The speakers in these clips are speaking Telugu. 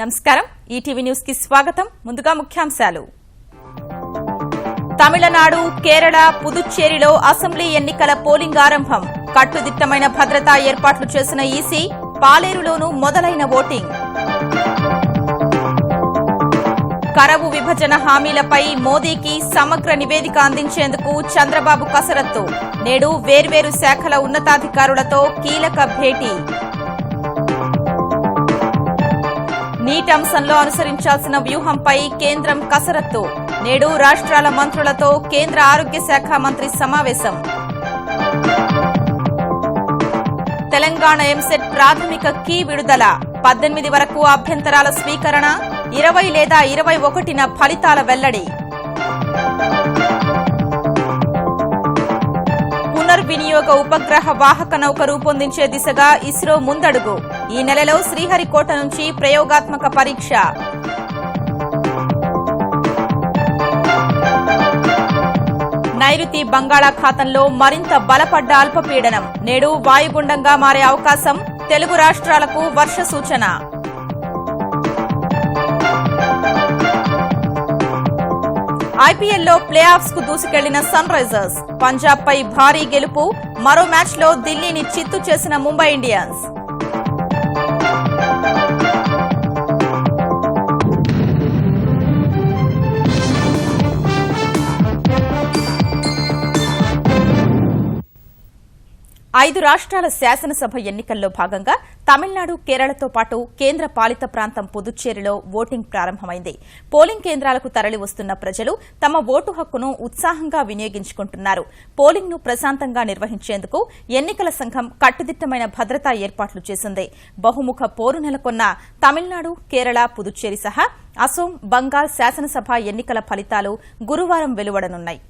నమస్కారం ఈటీవీ న్యూస్ కి స్వాగతం ముందుగా ముఖ్యాంశాలు తమిళనాడు కేరళ పుదుచ్చేరిలో అసెంబ్లీ ఎన్నికల పోలింగ్ ఆరంభం కట్టుదిట్టమైన భద్రతా ఏర్పాట్లు చేసిన ఈసీ పాలేరులోనూ మొదలైన ఓటింగ్ కరవు విభజన హామీలపై మోదీకి సమగ్ర నివేదిక అందించేందుకు చంద్రబాబు కసరత్తు నేడు వేర్వేరు శాఖల ఉన్నతాధికారులతో కీలక భేటీ నీట్ అంశంలో అనుసరించాల్సిన వ్యూహంపై కేంద్రం కసరత్తు నేడు రాష్ట్రాల మంత్రులతో కేంద్ర ఆరోగ్య శాఖ మంత్రి సమావేశం తెలంగాణ ఎంసెట్ ప్రాథమిక కీ విడుదల 18 వరకు అభ్యంతరాల స్వీకరణ 20 లేదా 21న ఫలితాల వెల్లడి పునర్వినియోగ ఉపగ్రహ వాహక నౌక రూపొందించే దిశగా ఇస్రో ముందడుగు ఈ నెలలో శ్రీహరికోట నుంచి ప్రయోగాత్మక పరీక్ష నైరుతి బంగాళాఖాతంలో మరింత బలపడ్డ అల్పపీడనం నేడు వాయుగుండంగా మారే అవకాశం తెలుగు రాష్ట్రాలకు వర్ష సూచన ఐపీఎల్లో ప్లే ఆఫ్స్ కు దూసుకెళ్లిన సన్ రైజర్స్ పంజాబ్ పై భారీ గెలుపు మరో మ్యాచ్లో ఢిల్లీని చిత్తు చేసిన ముంబై ఇండియన్స్ ఐదు రాష్ట్రాల శాసనసభ ఎన్నికల్లో భాగంగా తమిళనాడు కేరళతో పాటు కేంద్ర పాలిత ప్రాంతం పుదుచ్చేరిలో ఓటింగ్ ప్రారంభమైంది పోలింగ్ కేంద్రాలకు తరలివస్తున్న ప్రజలు తమ ఓటు హక్కును ఉత్సాహంగా వినియోగించుకుంటున్నారు పోలింగ్ ను ప్రశాంతంగా నిర్వహించేందుకు ఎన్నికల సంఘం కట్టుదిట్టమైన భద్రతా ఏర్పాట్లు చేసింది బహుముఖ పోరు నెలకొన్న తమిళనాడు కేరళ పుదుచ్చేరి సహా అసోం బంగాల్ శాసనసభ ఎన్నికల ఫలితాలు గురువారం వెలువడనున్నాయి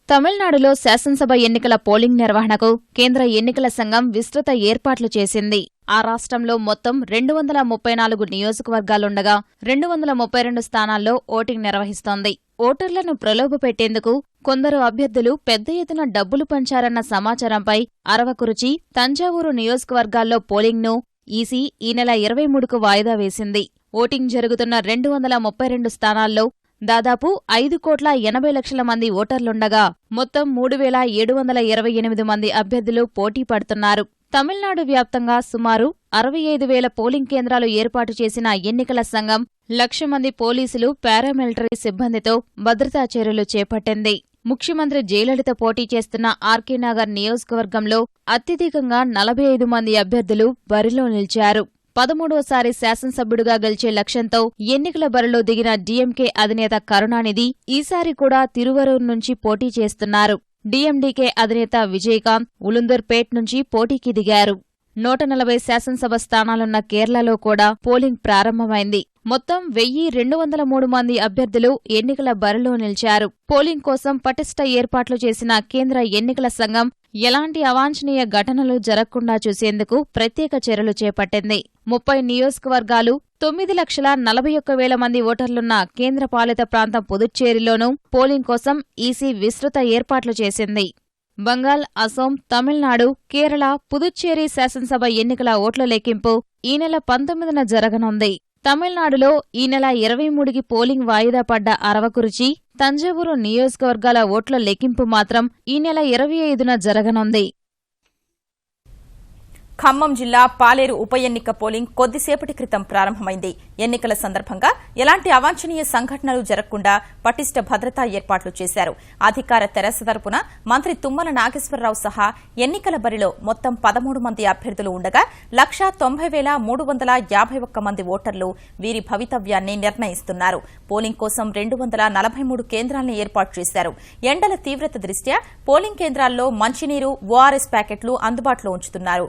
తమిళనాడులో శాసనసభ ఎన్నికల పోలింగ్ నిర్వహణకు కేంద్ర ఎన్నికల సంఘం విస్తృత ఏర్పాట్లు చేసింది ఆ రాష్ట్రంలో మొత్తం 234 నియోజకవర్గాలుండగా 232 స్థానాల్లో ఓటింగ్ నిర్వహిస్తోంది ఓటర్లను ప్రలోభపెట్టేందుకు కొందరు అభ్యర్థులు పెద్ద ఎత్తున డబ్బులు పంచారన్న సమాచారంపై అరవకురుచి తంజావూరు నియోజకవర్గాల్లో పోలింగ్ను ఈసీ ఈ నెల 23కు వాయిదా వేసింది ఓటింగ్ జరుగుతున్న 232 స్థానాల్లో దాదాపు 5,80,00,000 మంది ఓటర్లుండగా మొత్తం 3,728 మంది అభ్యర్థులు పోటీ పడుతున్నారు తమిళనాడు వ్యాప్తంగా సుమారు 65,000 పోలింగ్ కేంద్రాలు ఏర్పాటు చేసిన ఎన్నికల సంఘం 1,00,000 మంది పోలీసులు పారామిలిటరీ సిబ్బందితో భద్రతా చర్యలు చేపట్టింది ముఖ్యమంత్రి జయలలిత పోటీ చేస్తున్న ఆర్కే నగర్ నియోజకవర్గంలో అత్యధికంగా 45 మంది అభ్యర్థులు బరిలో నిలిచారు 13వసారి శాసనసభ్యుడిగా గెలిచే లక్ష్యంతో ఎన్నికల బరిలో దిగిన డీఎంకే అధినేత కరుణానిధి ఈసారి కూడా తిరువరూరు నుంచి పోటీ చేస్తున్నారు డీఎండీకే అధినేత విజయకాంత్ ఉలుందర్పేట్ నుంచి పోటీకి దిగారు 140 శాసనసభ స్థానాలున్న కేరళలో కూడా పోలింగ్ ప్రారంభమైంది మొత్తం 1,203 మంది అభ్యర్థులు ఎన్నికల బరిలో నిలిచారు పోలింగ్ కోసం పటిష్ట ఏర్పాట్లు చేసిన కేంద్ర ఎన్నికల సంఘం ఎలాంటి అవాంఛనీయ ఘటనలు జరగకుండా చూసేందుకు ప్రత్యేక చర్యలు చేపట్టింది 30 నియోజకవర్గాలు 9,41,000 మంది ఓటర్లున్న కేంద్రపాలిత ప్రాంతం పుదుచ్చేరిలోనూ పోలింగ్ కోసం ఈసీ విస్తృత ఏర్పాట్లు చేసింది బంగాల్ అసోం తమిళనాడు కేరళ పుదుచ్చేరి శాసనసభ ఎన్నికల ఓట్ల లెక్కింపు ఈ నెల 19న జరగనుంది తమిళనాడులో ఈ నెల 23కి పోలింగ్ వాయిదా పడ్డ అరవకురుచి తంజావూరు నియోజకవర్గాల ఓట్ల లెక్కింపు మాత్రం ఈ నెల 25న జరగనుంది ఖమ్మం జిల్లా పాలేరు ఉప ఎన్నిక పోలింగ్ కొద్దిసేపటి క్రితం ప్రారంభమైంది ఎన్నికల సందర్భంగా ఎలాంటి అవాంఛనీయ సంఘటనలు జరగకుండా పటిష్ట భద్రతా ఏర్పాట్లు చేశారు అధికార తెరాస తరపున మంత్రి తుమ్మల నాగేశ్వరరావు సహా ఎన్నికల బరిలో మొత్తం 13 మంది అభ్యర్థులు ఉండగా 1,90,351 మంది ఓటర్లు వీరి భవితవ్యాన్ని నిర్ణయిస్తున్నారు పోలింగ్ కోసం 243 కేంద్రాలను ఏర్పాటు చేశారు ఎండల తీవ్రత దృష్ట్యా పోలింగ్ కేంద్రాల్లో మంచినీరు ఓఆర్ఎస్ ప్యాకెట్లు అందుబాటులో ఉంచుతున్నారు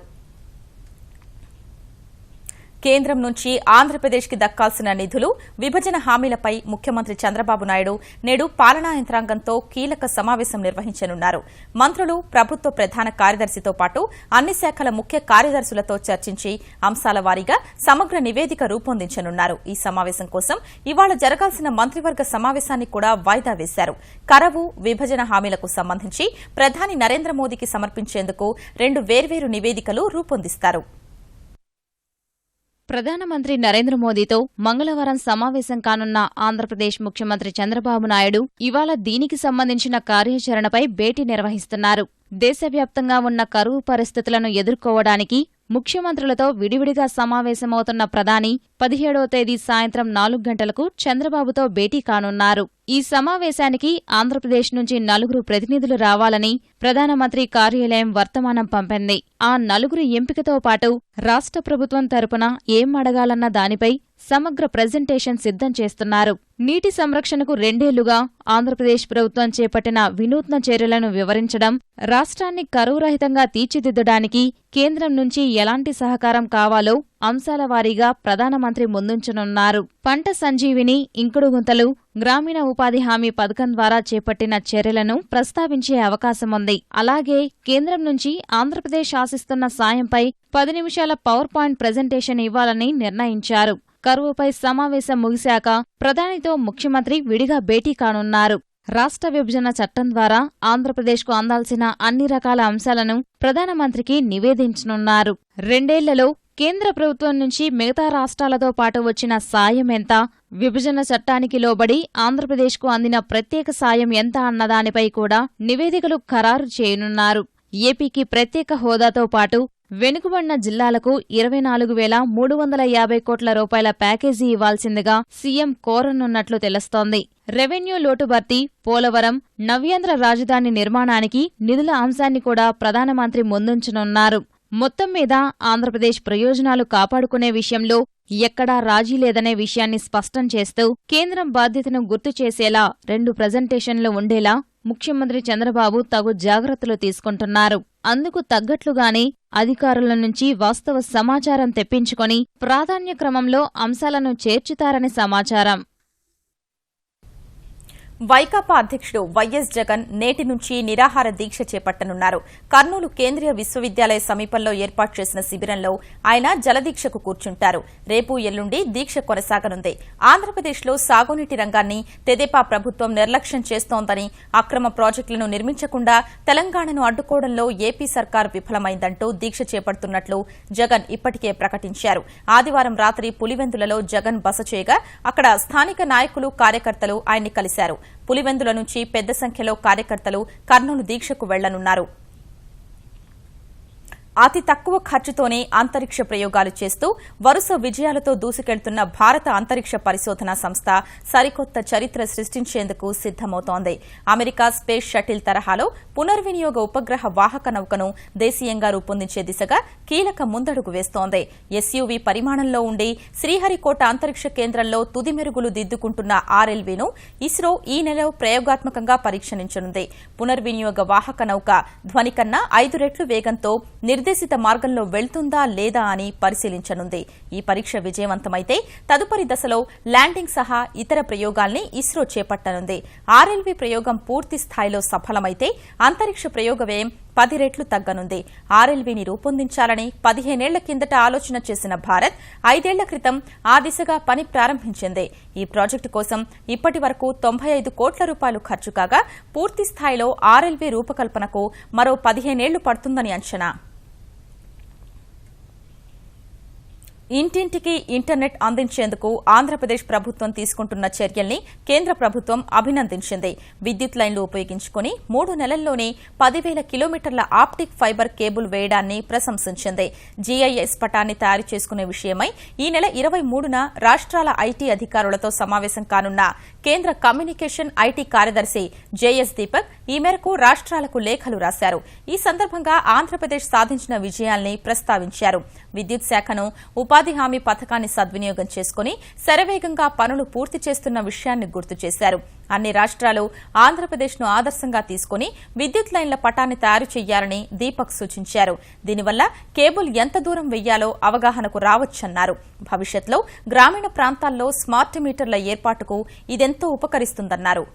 కేంద్రం నుంచి ఆంధ్రప్రదేశ్కి దక్కాల్సిన నిధులు విభజన హామీలపై ముఖ్యమంత్రి చంద్రబాబు నాయుడు నేడు పాలనా యంత్రాంగంతో కీలక సమావేశం నిర్వహించనున్నారు మంత్రులు ప్రభుత్వ ప్రధాన కార్యదర్శితో పాటు అన్ని శాఖల ముఖ్య కార్యదర్శులతో చర్చించి అంశాల వారీగా సమగ్ర నివేదిక రూపొందించనున్నారు ఈ సమావేశం కోసం ఇవాళ జరగాల్సిన మంత్రివర్గ సమావేశాన్ని కూడా వాయిదా వేశారు కరవు విభజన హామీలకు సంబంధించి ప్రధాని నరేంద్ర మోదీకి సమర్పించేందుకు 2 వేర్వేరు నివేదికలు రూపొందిస్తారు ప్రధానమంత్రి నరేంద్ర మోదీతో మంగళవారం సమావేశం కానున్న ఆంధ్రప్రదేశ్ ముఖ్యమంత్రి చంద్రబాబు నాయుడు ఇవాళ దీనికి సంబంధించిన కార్యాచరణపై భేటీ నిర్వహిస్తున్నారు. దేశవ్యాప్తంగా ఉన్న కరువు పరిస్థితులను ఎదుర్కోవడానికి ముఖ్యమంత్రులతో విడివిడిగా సమావేశమవుతున్న ప్రధాని 17వ తేదీ సాయంత్రం 4 గంటలకు చంద్రబాబుతో భేటీ కానున్నారు. ఈ సమావేశానికి ఆంధ్రప్రదేశ్ నుంచి 4 ప్రతినిధులు రావాలని ప్రధానమంత్రి కార్యాలయం వర్తమానం పంపింది. ఆ 4 ఎంపికతో పాటు రాష్ట్ర ప్రభుత్వం తరపున ఏం అడగాలన్న దానిపై సమగ్ర ప్రెజెంటేషన్ సిద్ధం చేస్తున్నారు. నీటి సంరక్షణకు 2 ఏళ్లుగా ఆంధ్రప్రదేశ్ ప్రభుత్వం చేపట్టిన వినూత్న చర్యలను వివరించడం, రాష్ట్రాన్ని కరువురహితంగా తీర్చిదిద్దడానికి కేంద్రం నుంచి ఎలాంటి సహకారం కావాలో అంశాల వారీగా ప్రధానమంత్రి ముందుంచనున్నారు. పంట సంజీవిని, ఇంకుడు గుంతలు, గ్రామీణ ఉపాధి హామీ పథకం ద్వారా చేపట్టిన చర్యలను ప్రస్తావించే అవకాశముంది. అలాగే కేంద్రం నుంచి ఆంధ్రప్రదేశ్ ఆశిస్తున్న సాయంపై 10 నిమిషాల పవర్ పాయింట్ ప్రెజెంటేషన్ ఇవ్వాలని నిర్ణయించారు. కరువుపై సమావేశం ముగిశాక ప్రధానితో ముఖ్యమంత్రి విడిగా భేటీ కానున్నారు. రాష్ట్ర విభజన చట్టం ద్వారా ఆంధ్రప్రదేశ్కు అందాల్సిన అన్ని రకాల అంశాలను ప్రధానమంత్రికి నివేదించనున్నారు. 2 ఏళ్లలో కేంద్ర ప్రభుత్వం నుంచి మిగతా రాష్ట్రాలతో పాటు వచ్చిన సాయం ఎంత, విభజన చట్టానికి లోబడి ఆంధ్రప్రదేశ్కు అందిన ప్రత్యేక సాయం ఎంత అన్నదానిపై కూడా నివేదికలు ఖరారు చేయనున్నారు. ఏపీకి ప్రత్యేక హోదాతో పాటు వెనుకబడిన జిల్లాలకు 24,350 కోట్ల రూపాయల ప్యాకేజీ ఇవ్వాల్సిందిగా సీఎం కోరనున్నట్లు తెలుస్తోంది. రెవెన్యూ లోటు భర్తీ, పోలవరం, నవ్యాంధ్ర రాజధాని నిర్మాణానికి నిధుల అంశాన్ని కూడా ప్రధానమంత్రి ముందుంచనున్నారు. మొత్తం మీద ఆంధ్రప్రదేశ్ ప్రయోజనాలు కాపాడుకునే విషయంలో ఎక్కడా రాజీ లేదనే విషయాన్ని స్పష్టం చేస్తూ కేంద్రం బాధ్యతను గుర్తు చేసేలా 2 ప్రెజెంటేషన్లు ఉండేలా ముఖ్యమంత్రి చంద్రబాబు తగు జాగ్రత్తలు తీసుకుంటున్నారు. అందుకు తగ్గట్లుగానే అధికారుల నుంచి వాస్తవ సమాచారం తెప్పించుకొని ప్రాధాన్య క్రమంలో అంశాలను చేర్చుతారని సమాచారం. వైకాపా అధ్యక్షుడు వైఎస్ జగన్ నేటి నుంచి నిరాహార దీక్ష చేపట్టనున్నారు. కర్నూలు కేంద్రీయ విశ్వవిద్యాలయ సమీపంలో ఏర్పాటు చేసిన శిబిరంలో ఆయన జలదీక్షకు కూర్చుంటారు. రేపు ఎల్లుండి దీక్ష కొనసాగనుంది. ఆంధ్రప్రదేశ్లో సాగునీటి రంగాన్ని తెదేపా ప్రభుత్వం నిర్లక్ష్యం చేస్తోందని, అక్రమ ప్రాజెక్టులను నిర్మించకుండా తెలంగాణను అడ్డుకోవడంలో ఏపీ సర్కార్ విఫలమైందంటూ దీక్ష చేపడుతున్నట్లు జగన్ ఇప్పటికే ప్రకటించారు. ఆదివారం రాత్రి పులివెందులలో జగన్ బస చేయగా అక్కడ స్థానిక నాయకులు, కార్యకర్తలు ఆయన్ని కలిశారు. పులివెందుల నుంచి పెద్ద సంఖ్యలో కార్యకర్తలు కర్నూలు దీక్షకు వెళ్లనున్నారు. అతి తక్కువ ఖర్చుతోనే అంతరిక్ష ప్రయోగాలు చేస్తూ వరుస విజయాలతో దూసుకెళ్తున్న భారత అంతరిక్ష పరిశోధనా సంస్థ సరికొత్త చరిత్ర సృష్టించేందుకు సిద్దమవుతోంది. అమెరికా స్పేస్ షటిల్ తరహాలో పునర్వినియోగ ఉపగ్రహ వాహక నౌకను దేశీయంగా రూపొందించే దిశగా కీలక ముందడుగు వేస్తోంది. ఎస్యూవీ పరిమాణంలో ఉండి శ్రీహరికోట అంతరిక్ష కేంద్రంలో తుది మెరుగులు దిద్దుకుంటున్న ఆర్ఎల్వీను ఇస్రో ఈ నెల ప్రయోగాత్మకంగా పరీక్షించనుంది. పునర్వినియోగ వాహక నౌక ధ్వని కన్నా 5 రెట్లు వేగంతో నిర్దేశిత మార్గంలో వెళ్తుందా లేదా అని పరిశీలించనుంది. ఈ పరీక్ష విజయవంతమైతే తదుపరి దశలో ల్యాండింగ్ సహా ఇతర ప్రయోగాల్ని ఇస్రో చేపట్టనుంది. ఆర్ఎల్వీ ప్రయోగం పూర్తి స్థాయిలో సఫలమైతే అంతరిక్ష ప్రయోగ వ్యయం 10 రెట్లు తగ్గనుంది. ఆర్ఎల్వీని రూపొందించాలని 15 ఏళ్ల కిందట ఆలోచన చేసిన భారత్ 5 ఏళ్ల క్రితం ఆ దిశగా పని ప్రారంభించింది. ఈ ప్రాజెక్టు కోసం ఇప్పటి వరకు 95 కోట్ల రూపాయలు ఖర్చు కాగా పూర్తి స్థాయిలో ఆర్ఎల్వీ రూపకల్పనకు మరో 15 ఏళ్లు పడుతుందని అంచనా. ఇంటింటికి ఇంటర్నెట్ అందించేందుకు ఆంధ్రప్రదేశ్ ప్రభుత్వం తీసుకుంటున్న చర్యల్ని కేంద్ర ప్రభుత్వం అభినందించింది. విద్యుత్ లైన్లు ఉపయోగించుకుని 3 నెలల్లోనే 10,000 కిలోమీటర్ల ఆప్టిక్ ఫైబర్ కేబుల్ వేయడాన్ని ప్రశంసించింది. జీఐఎస్ పటాన్ని తయారు చేసుకునే విషయమై ఈ నెల 23న రాష్ట్రాల ఐటీ అధికారులతో సమావేశం కానున్న కేంద్ర కమ్యూనికేషన్ ఐటీ కార్యదర్శి జేఎస్ దీపక్ ఈ మేరకు రాష్ట్రాలకు లేఖలు రాశారు. ఈ సందర్భంగా ఆంధ్రప్రదేశ్ సాధించిన విజయాల్ని ప్రస్తావించారు. విద్యుత్ శాఖను ఉపాధి హామీ పథకాన్ని సద్వినియోగం చేసుకుని శరవేగంగా పనులు పూర్తి చేస్తున్న విషయాన్ని గుర్తు చేశారు. అన్ని రాష్ట్రాలు ఆంధ్రప్రదేశ్ను ఆదర్శంగా తీసుకుని విద్యుత్ లైన్ల పటాన్ని తయారు చేయాలని దీపక్ సూచించారు. దీనివల్ల కేబుల్ ఎంత దూరం వెయ్యాలో అవగాహనకు రావచ్చన్నారు. భవిష్యత్లో గ్రామీణ ప్రాంతాల్లో స్మార్ట్ మీటర్ల ఏర్పాటుకు ఇదెంతో ఉపకరిస్తుందన్నారు.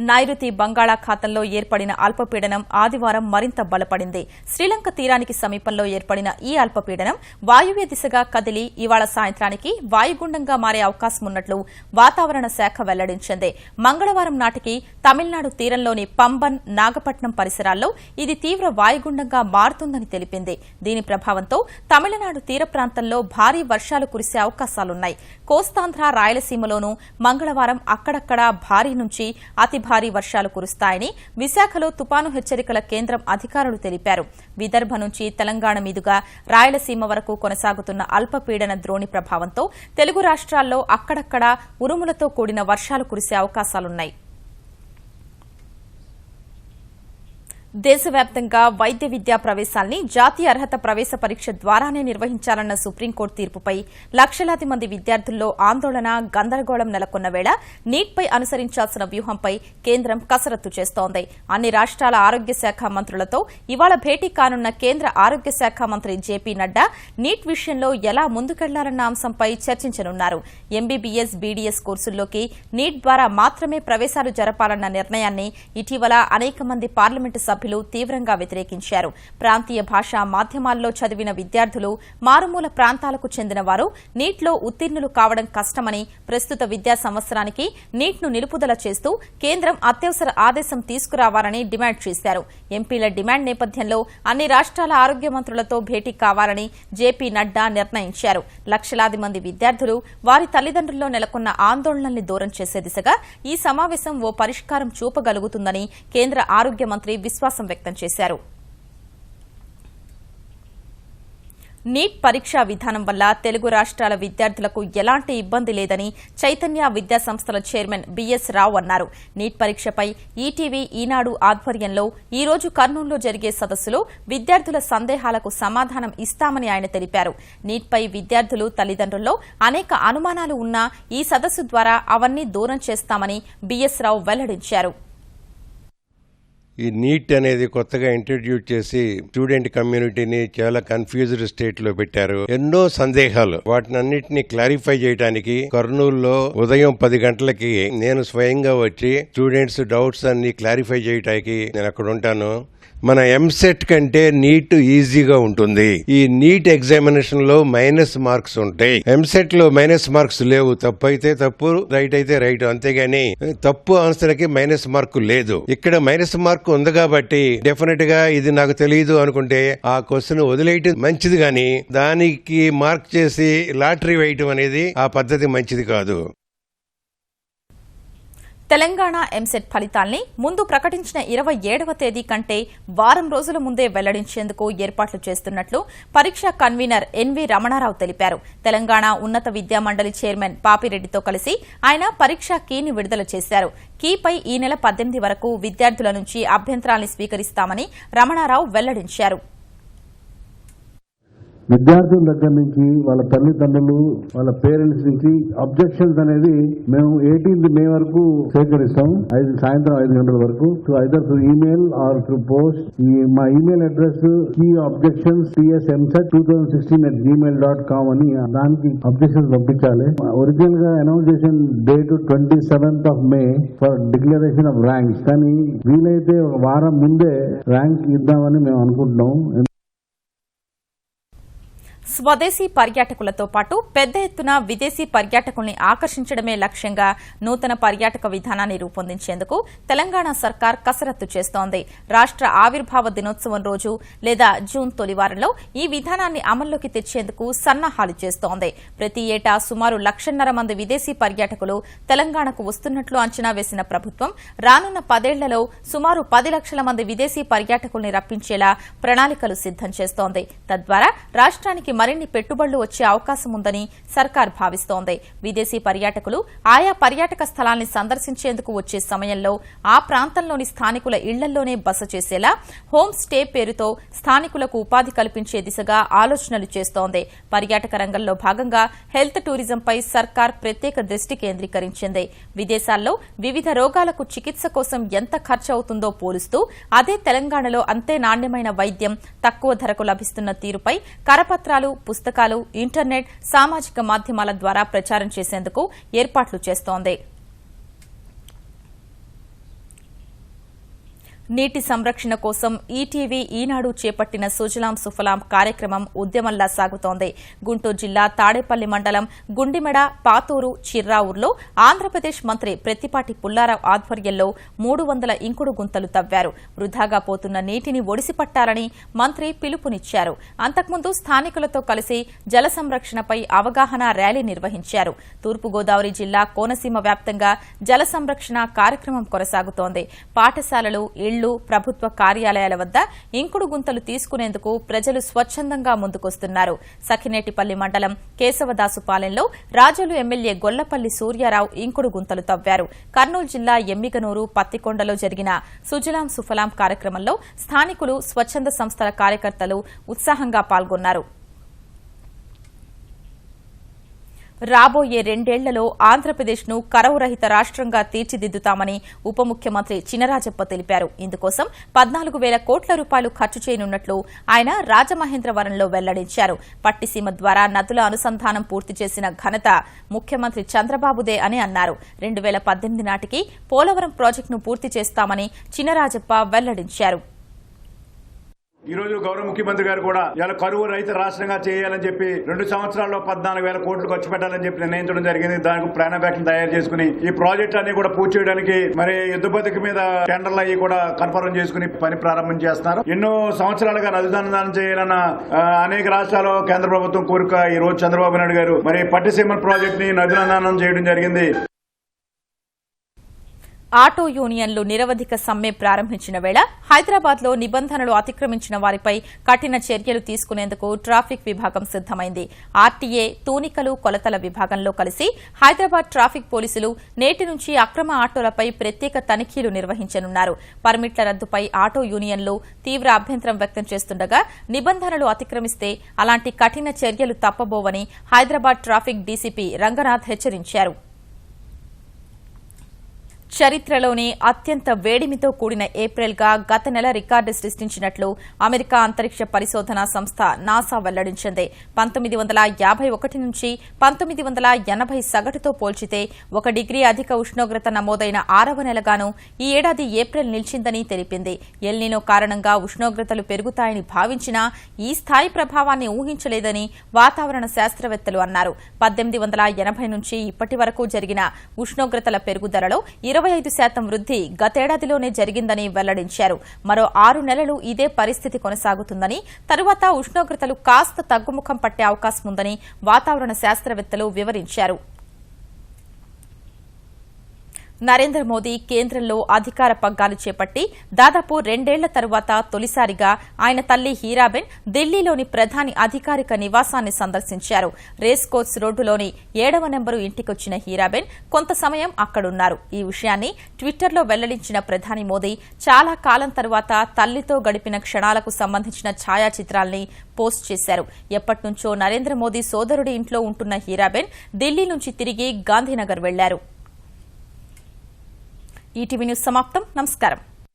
నైరుతి బంగాళాఖాతంలో ఏర్పడిన అల్పపీడనం ఆదివారం మరింత బలపడింది. శ్రీలంక తీరానికి సమీపంలో ఏర్పడిన ఈ అల్పపీడనం వాయువ్య దిశగా కదిలి ఇవాళ సాయంత్రానికి వాయుగుండంగా మారే అవకాశం ఉన్నట్లు వాతావరణ శాఖ వెల్లడించింది. మంగళవారం నాటికి తమిళనాడు తీరంలోని పంబన్, నాగపట్నం పరిసరాల్లో ఇది తీవ్ర వాయుగుండంగా మారుతుందని తెలిపింది. దీని ప్రభావంతో తమిళనాడు తీర ప్రాంతంలో భారీ వర్షాలు కురిసే అవకాశాలున్నాయి. కోస్తాంధ్ర, రాయలసీమలోనూ మంగళవారం అక్కడక్కడా భారీ నుంచి అతి భారీ వర్షాలు కురుస్తాయని విశాఖలో తుపాను హెచ్చరికల కేంద్రం అధికారులు తెలిపారు. విదర్భ నుంచి తెలంగాణ మీదుగా రాయలసీమ వరకు కొనసాగుతున్న అల్పపీడన ద్రోణి ప్రభావంతో తెలుగు రాష్ట్రాల్లో అక్కడక్కడా ఉరుములతో కూడిన వర్షాలు కురిసే అవకాశాలున్నాయి. దేశవ్యాప్తంగా వైద్య విద్యా ప్రవేశాల్ని జాతీయ అర్హత ప్రవేశ పరీక్ష ద్వారానే నిర్వహించాలన్న సుప్రీంకోర్టు తీర్పుపై లక్షలాది మంది విద్యార్థుల్లో ఆందోళన, గందరగోళం నెలకొన్న వేళ నీట్పై అనుసరించాల్సిన వ్యూహంపై కేంద్రం కసరత్తు చేస్తోంది. అన్ని రాష్ట్రాల ఆరోగ్య శాఖ మంత్రులతో ఇవాళ భేటీ కానున్న కేంద్ర ఆరోగ్య శాఖ మంత్రి జేపీ నడ్డా నీట్ విషయంలో ఎలా ముందుకెళ్లాలన్న అంశంపై చర్చించనున్నారు. ఎంబీబీఎస్, బీడీఎస్ కోర్సుల్లోకి నీట్ ద్వారా మాత్రమే ప్రవేశాలు జరపాలన్న నిర్ణయాన్ని ఇటీవల అనేక మంది పార్లమెంటు సభ్యులు తీవ్రంగా వ్యతిరేకించారు. ప్రాంతీయ భాషా మాధ్యమాల్లో చదివిన విద్యార్థులు, మారుమూల ప్రాంతాలకు చెందిన వారు నీట్లో ఉత్తీర్ణులు కావడం కష్టమని ప్రస్తుత విద్యా సంవత్సరానికి నీట్ను నిలుపుదల చేస్తూ కేంద్రం అత్యవసర ఆదేశం తీసుకురావాలని డిమాండ్ చేశారు. ఎంపీల డిమాండ్ నేపథ్యంలో అన్ని రాష్ట్రాల ఆరోగ్య మంత్రులతో భేటీ కావాలని జేపీ నడ్డా నిర్ణయించారు. లక్షలాది మంది విద్యార్థులు, వారి తల్లిదండ్రుల్లో నెలకొన్న ఆందోళనల్ని దూరం చేసే దిశగా ఈ సమావేశం ఓ పరిష్కారం చూపగలుగుతుందని కేంద్ర ఆరోగ్య మంత్రి విశ్వాసం వ్యక్తం చేశారు. నీట్ పరీక్షా విధానం వల్ల తెలుగు రాష్ట్రాల విద్యార్థులకు ఎలాంటి ఇబ్బంది లేదని చైతన్య విద్యా సంస్థల చైర్మన్ బీఎస్ రావు అన్నారు. నీట్ పరీక్షపై ఈటీవీ, ఈనాడు ఆధ్వర్యంలో ఈ రోజు కర్నూలులో జరిగే సదస్సులో విద్యార్థుల సందేహాలకు సమాధానం ఇస్తామని ఆయన తెలిపారు. నీట్పై విద్యార్థులు, తల్లిదండ్రుల్లో అనేక అనుమానాలు ఉన్నా ఈ సదస్సు ద్వారా అవన్నీ దూరం చేస్తామని బీఎస్ రావు వెల్లడించారు. ఈ నీట్ అనేది కొత్తగా ఇంట్రడ్యూస్ చేసి స్టూడెంట్ కమ్యూనిటీని చాలా కన్ఫ్యూజ్డ్ స్టేట్ లో పెట్టారు. ఎన్నో సందేహాలు, వాటిని అన్నిటినీ క్లారిఫై చేయడానికి కర్నూలులో ఉదయం 10 గంటలకి నేను స్వయంగా వచ్చి స్టూడెంట్స్ డౌట్స్ అన్ని క్లారిఫై చేయడానికి నేను అక్కడ ఉంటాను. మన ఎంసెట్ కంటే నీట్ ఈజీగా ఉంటుంది. ఈ నీట్ ఎగ్జామినేషన్ లో మైనస్ మార్క్స్ ఉంటాయి. ఎంసెట్ లో మైనస్ మార్క్స్ లేవు. తప్పు అయితే తప్పు, రైట్ అయితే రైట్, అంతేగాని తప్పు ఆన్సర్ కి మైనస్ మార్కు లేదు. ఇక్కడ మైనస్ మార్క్ ఉంది కాబట్టి డెఫినెట్ గా ఇది నాకు తెలియదు అనుకుంటే ఆ క్వశ్చన్ వదిలేయటం మంచిది, గాని దానికి మార్క్ చేసి లాటరీ వేయటం అనేది ఆ పద్ధతి మంచిది కాదు. తెలంగాణ ఎంసెట్ ఫలితాల్ని ముందు ప్రకటించిన 27వ తేదీ కంటే వారం రోజుల ముందే వెల్లడించేందుకు ఏర్పాట్లు చేస్తున్నట్లు పరీక్షా కన్వీనర్ ఎన్వీ రమణారావు తెలిపారు. తెలంగాణ ఉన్నత విద్యా మండలి చైర్మన్ పాపిరెడ్డితో కలిసి ఆయన పరీక్షా కీని విడుదల చేశారు. కీపై ఈ నెల 18 వరకు విద్యార్థుల నుంచి అభ్యంతరాల్ని స్వీకరిస్తామని రమణారావు వెల్లడించారు. విద్యార్థుల దగ్గర నుంచి, వాళ్ళ తల్లిదండ్రులు, వాళ్ళ పేరెంట్స్ నుంచి అబ్జెక్షన్స్ అనేది మేము 18th మే వరకు సేకరిస్తాం. సాయంత్రం 5 గంటల వరకు. Either through email or through post. మా ఈమెయిల్ అడ్రస్ keyobjections@tsmset2016@gmail.com అని, దానికి అబ్జెక్షన్స్ పంపించాలి. ఒరిజినల్ గా అనౌన్స్ చేసిన date 27th of May for declaration off ranks. కానీ వీలైతే ఒక వారం ముందే ర్యాంక్ ఇద్దామని మేము అనుకుంటున్నాం. స్వదేశీ పర్యాటకులతో పాటు పెద్ద ఎత్తున విదేశీ పర్యాటకుల్ని ఆకర్షించడమే లక్ష్యంగా నూతన పర్యాటక విధానాన్ని రూపొందించేందుకు తెలంగాణ సర్కార్ కసరత్తు చేస్తోంది. రాష్ట్ర ఆవిర్భావ దినోత్సవం రోజు లేదా జూన్ తొలి వారంలో ఈ విధానాన్ని అమల్లోకి తెచ్చేందుకు సన్నాహాలు చేస్తోంది. ప్రతి ఏటా సుమారు 1,50,000 మంది విదేశీ పర్యాటకులు తెలంగాణకు వస్తున్నట్లు అంచనా వేసిన ప్రభుత్వం రానున్న 10 ఏళ్లలో సుమారు 10 లక్షల మంది విదేశీ పర్యాటకుల్ని రప్పించేలా ప్రణాళికలు సిద్దం చేస్తోంది. తద్వారా రాష్ట్రానికి మరిన్ని పెట్టుబడులు వచ్చే అవకాశం ఉందని సర్కార్ భావిస్తోంది. విదేశీ పర్యాటకులు ఆయా పర్యాటక స్థలాల్ని సందర్శించేందుకు వచ్చే సమయంలో ఆ ప్రాంతంలోని స్థానికుల ఇళ్లల్లోనే బస చేసేలా హోమ్ స్టే పేరుతో స్థానికులకు ఉపాధి కల్పించే దిశగా ఆలోచనలు చేస్తోంది. పర్యాటక రంగంలో భాగంగా హెల్త్ టూరిజంపై సర్కార్ ప్రత్యేక దృష్టి కేంద్రీకరించింది. విదేశాల్లో వివిధ రోగాలకు చికిత్స కోసం ఎంత ఖర్చు అవుతుందో పోలుస్తూ అదే తెలంగాణలో అంతే నాణ్యమైన వైద్యం తక్కువ ధరకు లభిస్తున్న తీరుపై కరపత్రాలు, పుస్తకాలు, ఇంటర్నెట్, సామాజిక మాధ్యమాల ద్వారా ప్రచారం చేసేందుకు ఏర్పాట్లు చేస్తోంది. నీటి సంరక్షణ కోసం ఈటీవీ ఈనాడు చేపట్టిన సుజలాం సుఫలాం కార్యక్రమం ఉద్యమంలా సాగుతోంది. గుంటూరు జిల్లా తాడేపల్లి మండలం గుండిమెడ, పాతూరు, చిర్రావూరులో ఆంధ్రప్రదేశ్ మంత్రి ప్రత్తిపాటి పుల్లారావు ఆధ్వర్యంలో 300 ఇంకుడు గుంతలు తవ్వారు. వృధాగా పోతున్న నీటిని ఒడిసిపట్టాలని మంత్రి పిలుపునిచ్చారు. అంతకుముందు స్థానికులతో కలిసి జల సంరక్షణపై అవగాహన ర్యాలీ నిర్వహించారు. తూర్పుగోదావరి జిల్లా కోనసీమ వ్యాప్తంగా జల సంరక్షణ కార్యక్రమం కొనసాగుతోంది. పాఠశాలలు, ఇళ్లు, ప్రభుత్వ కార్యాలయాల వద్ద ఇంకుడు గుంతలు తీసుకునేందుకు ప్రజలు స్వచ్ఛందంగా ముందుకొస్తున్నారు. సఖినేటిపల్లి మండలం కేశవదాసుపాలెంలో రాజోలు ఎమ్మెల్యే గొల్లపల్లి సూర్యారావు ఇంకుడు గుంతలు తవ్వారు. కర్నూలు జిల్లా ఎమ్మిగనూరు, పత్తికొండలో జరిగిన సుజలాం సుఫలాం కార్యక్రమంలో స్థానికులు, స్వచ్ఛంద సంస్థల కార్యకర్తలు ఉత్సాహంగా పాల్గొన్నారు. రాబోయే 2 ఏళ్లలో ఆంధ్రప్రదేశ్ను కరవు రహిత రాష్ట్రంగా తీర్చిదిద్దుతామని ఉప ముఖ్యమంత్రి చినరాజప్ప తెలిపారు. ఇందుకోసం 14,000 కోట్ల రూపాయలు ఖర్చు చేయనున్నట్లు ఆయన రాజమహేంద్రవరంలో వెల్లడించారు. పట్టిసీమ ద్వారా నదుల అనుసంధానం పూర్తి చేసిన ఘనత ముఖ్యమంత్రి చంద్రబాబుదే అని అన్నారు. 2018 నాటికి పోలవరం ప్రాజెక్టును పూర్తి చేస్తామని చినరాజప్ప వెల్లడించారు. ఈ రోజు గౌరవ ముఖ్యమంత్రి గారు కూడా ఇలా కరువు రహిత రాష్ట్రంగా చేయాలని చెప్పి 2 సంవత్సరాల్లో 14,000 కోట్లు ఖర్చు పెట్టాలని చెప్పి నిర్ణయించడం జరిగింది. దానికి ప్లాన్ తయారు చేసుకుని ఈ ప్రాజెక్ట్ అన్ని కూడా పూర్తి చేయడానికి మరి యుద్ధ బతుకు మీద టెండర్లు అయ్యి కూడా కన్ఫర్మ్ చేసుకుని పని ప్రారంభం చేస్తున్నారు. ఎన్నో సంవత్సరాలుగా నదుదానం చేయాలన్న అనేక రాష్ట్రాలు కేంద్ర ప్రభుత్వం కోరిక ఈ రోజు చంద్రబాబు నాయుడు గారు మరి పట్టిసీమ ప్రాజెక్ట్ ని నదుదానం చేయడం జరిగింది. ఆటో యూనియన్లు నిరవధిక సమ్మె ప్రారంభించిన వేళ హైదరాబాద్లో నిబంధనలు అతిక్రమించిన వారిపై కఠిన చర్యలు తీసుకునేందుకు ట్రాఫిక్ విభాగం సిద్దమైంది. ఆర్టీఏ, తూనికలు, కొలతల విభాగంలో కలిసి హైదరాబాద్ ట్రాఫిక్ పోలీసులు నేటి నుంచి అక్రమ ఆటోలపై ప్రత్యేక తనిఖీలు నిర్వహించనున్నారు. పర్మిట్ల రద్దుపై ఆటో యూనియన్లు తీవ్ర అభ్యంతరం వ్యక్తం చేస్తుండగా నిబంధనలు అతిక్రమిస్తే అలాంటి కఠిన చర్యలు తప్పబోవని హైదరాబాద్ ట్రాఫిక్ డీసీపీ రంగనాథ్ హెచ్చరించారు. చరిత్రలోనే అత్యంత వేడిమితో కూడిన ఏప్రిల్గా గత నెల రికార్డు సృష్టించినట్లు అమెరికా అంతరిక్ష పరిశోధనా సంస్థ నాసా వెల్లడించింది. 1951 నుంచి 1980 సగటుతో పోల్చితే 1 డిగ్రీ అధిక ఉష్ణోగ్రత నమోదైన 6వ నెలగాను ఈ ఏడాది ఏప్రిల్ నిలిచిందని తెలిపింది. ఎల్నినో కారణంగా ఉష్ణోగ్రతలు పెరుగుతాయని భావించినా ఈ స్థాయి ప్రభావాన్ని ఊహించలేదని వాతావరణ శాస్త్రవేత్తలు అన్నారు. 1880 నుంచి ఇప్పటి వరకు జరిగిన ఉష్ణోగ్రతల పెరుగుదలలో 25% వృద్ధి గతేడాదిలోనే జరిగిందని వెల్లడించారు. మరో 6 నెలలు ఇదే పరిస్థితి కొనసాగుతుందని, తరువాత ఉష్ణోగ్రతలు కాస్త తగ్గుముఖం పట్టే అవకాశం ఉందని వాతావరణ శాస్త్రవేత్తలు వివరించారు. నరేంద్ర మోదీ కేంద్రంలో అధికార పగ్గాలు చేపట్టి దాదాపు 2 ఏళ్ల తరువాత తొలిసారిగా ఆయన తల్లి హీరాబెన్ ఢిల్లీలోని ప్రధాని అధికారిక నివాసాన్ని సందర్శించారు. రేస్ కోర్స్ రోడ్డులోని 7వ నెంబరు ఇంటికొచ్చిన హీరాబెన్ కొంత సమయం అక్కడున్నారు. ఈ విషయాన్ని ట్విట్టర్లో వెల్లడించిన ప్రధాని మోదీ చాలా కాలం తరువాత తల్లితో గడిపిన క్షణాలకు సంబంధించిన ఛాయాచిత్రాల్ని పోస్ట్ చేశారు. ఎప్పటినుంచో నరేంద్ర మోదీ సోదరుడి ఇంట్లో ఉంటున్న హీరాబెన్ ఢిల్లీ నుంచి తిరిగి గాంధీనగర్ వెళ్లారు. ఈటీవీ న్యూస్ సమాప్తం. నమస్కారం.